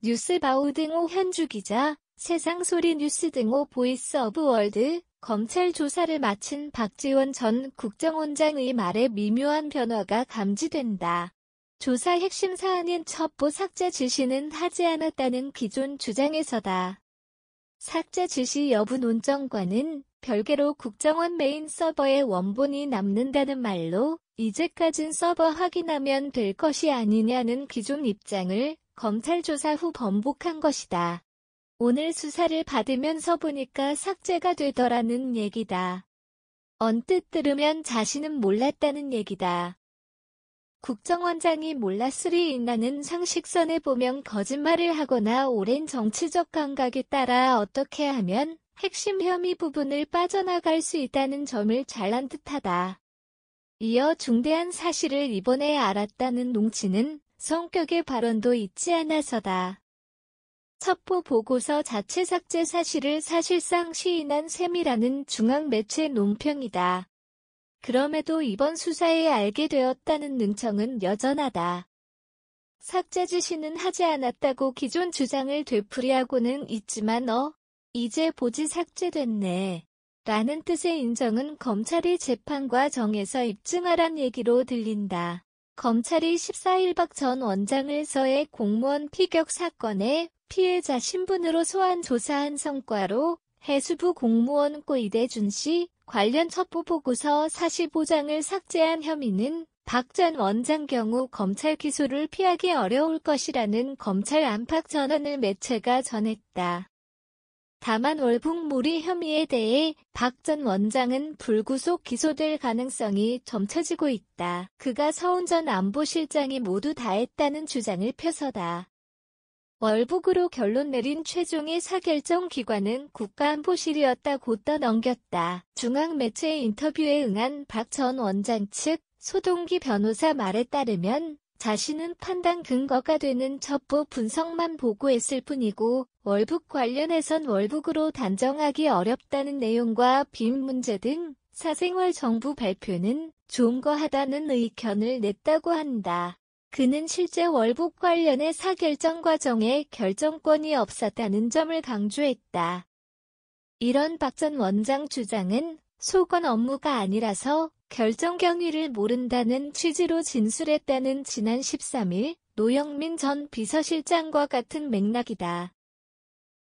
뉴스바우 등호 현주 기자, 세상소리 뉴스 등호 보이스 오브 월드, 검찰 조사를 마친 박지원 전 국정원장의 말에 미묘한 변화가 감지된다. 조사 핵심 사안인 첩보 삭제 지시는 하지 않았다는 기존 주장에서다. 삭제 지시 여부 논점과는 별개로 국정원 메인 서버에 원본이 남는다는 말로 이제까진 서버 확인하면 될 것이 아니냐는 기존 입장을 검찰 조사 후 번복한 것이다. 오늘 수사를 받으면서 보니까 삭제가 되더라는 얘기다. 언뜻 들으면 자신은 몰랐다는 얘기다. 국정원장이 몰랐으리인라는 상식선에 보면 거짓말을 하거나 오랜 정치적 감각에 따라 어떻게 하면 핵심 혐의 부분을 빠져나갈 수 있다는 점을 잘난 듯하다. 이어 중대한 사실을 이번에 알았다는 농치는 성격의 발언도 있지 않아서다. 첩보 보고서 자체 삭제 사실을 사실상 시인한 셈이라는 중앙매체 논평이다. 그럼에도 이번 수사에 알게 되었다는 능청은 여전하다. 삭제 지시는 하지 않았다고 기존 주장을 되풀이하고는 있지만 이제 보지 삭제됐네. 라는 뜻의 인정은 검찰이 재판 과정에서 입증하란 얘기로 들린다. 검찰이 14일 박 전 원장을 서해 공무원 피격 사건의 피해자 신분으로 소환 조사한 성과로 해수부 공무원 고 이대준 씨 관련 첩보 보고서 45장을 삭제한 혐의는 박 전 원장 경우 검찰 기소를 피하기 어려울 것이라는 검찰 안팎 전언을 매체가 전했다. 다만 월북몰이 혐의에 대해 박 전 원장은 불구속 기소될 가능성이 점쳐지고 있다. 그가 서훈 전 안보실장이 모두 다 했다는 주장을 펴서다. 월북으로 결론 내린 최종의 사결정 기관은 국가안보실이었다고 떠넘겼다. 중앙매체 인터뷰에 응한 박 전 원장 측 소동기 변호사 말에 따르면 자신은 판단 근거가 되는 첩보 분석만 보고했을 뿐이고 월북 관련해선 월북으로 단정하기 어렵다는 내용과 빈 문제 등 사생활 정부 발표는 좀거하다는 의견을 냈다고 한다. 그는 실제 월북 관련해 사결정 과정에 결정권이 없었다는 점을 강조했다. 이런 박 전 원장 주장은 소관 업무가 아니라서 결정 경위를 모른다는 취지로 진술했다는 지난 13일 노영민 전 비서실장과 같은 맥락이다.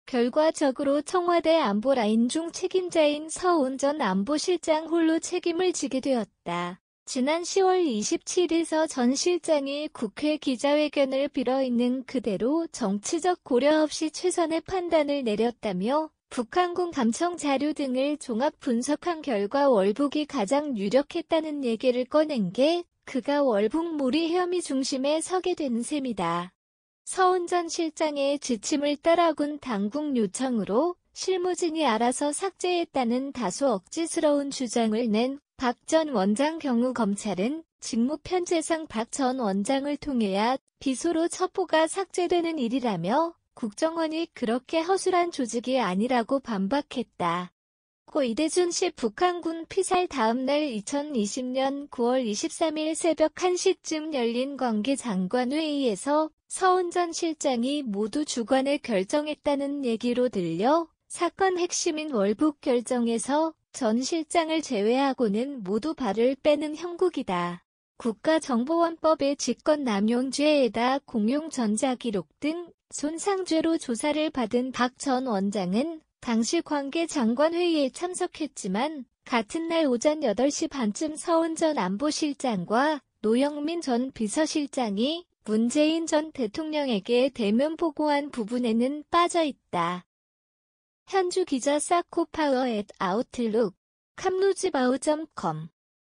결과적으로 청와대 안보라인 중 책임자인 서훈 전 안보실장 홀로 책임을 지게 되었다. 지난 10월 27일서 전 실장이 국회 기자회견을 빌어 있는 그대로 정치적 고려 없이 최선의 판단을 내렸다며 북한군 감청 자료 등을 종합 분석한 결과 월북이 가장 유력했다는 얘기를 꺼낸 게 그가 월북몰이 혐의 중심에 서게 된 셈이다. 서훈 전 실장의 지침을 따라 군 당국 요청으로 실무진이 알아서 삭제했다는 다소 억지스러운 주장을 낸 박 전 원장 경우 검찰은 직무편제상 박 전 원장을 통해야 비소로 첩보가 삭제되는 일이라며 국정원이 그렇게 허술한 조직이 아니라고 반박했다. 고 이대준 씨 북한군 피살 다음 날 2020년 9월 23일 새벽 1시쯤 열린 관계장관회의에서 서훈 전 실장이 모두 주관에 결정했다는 얘기로 들려 사건 핵심인 월북 결정에서 전 실장을 제외하고는 모두 발을 빼는 형국이다. 국가정보원법의 직권남용죄에다 공용전자기록 등 손상죄로 조사를 받은 박 전 원장은 당시 관계장관회의에 참석했지만 같은 날 오전 8시 반쯤 서훈 전 안보실장과 노영민 전 비서실장이 문재인 전 대통령에게 대면 보고한 부분에는 빠져있다. 현주 기자 사코파워@outlook.com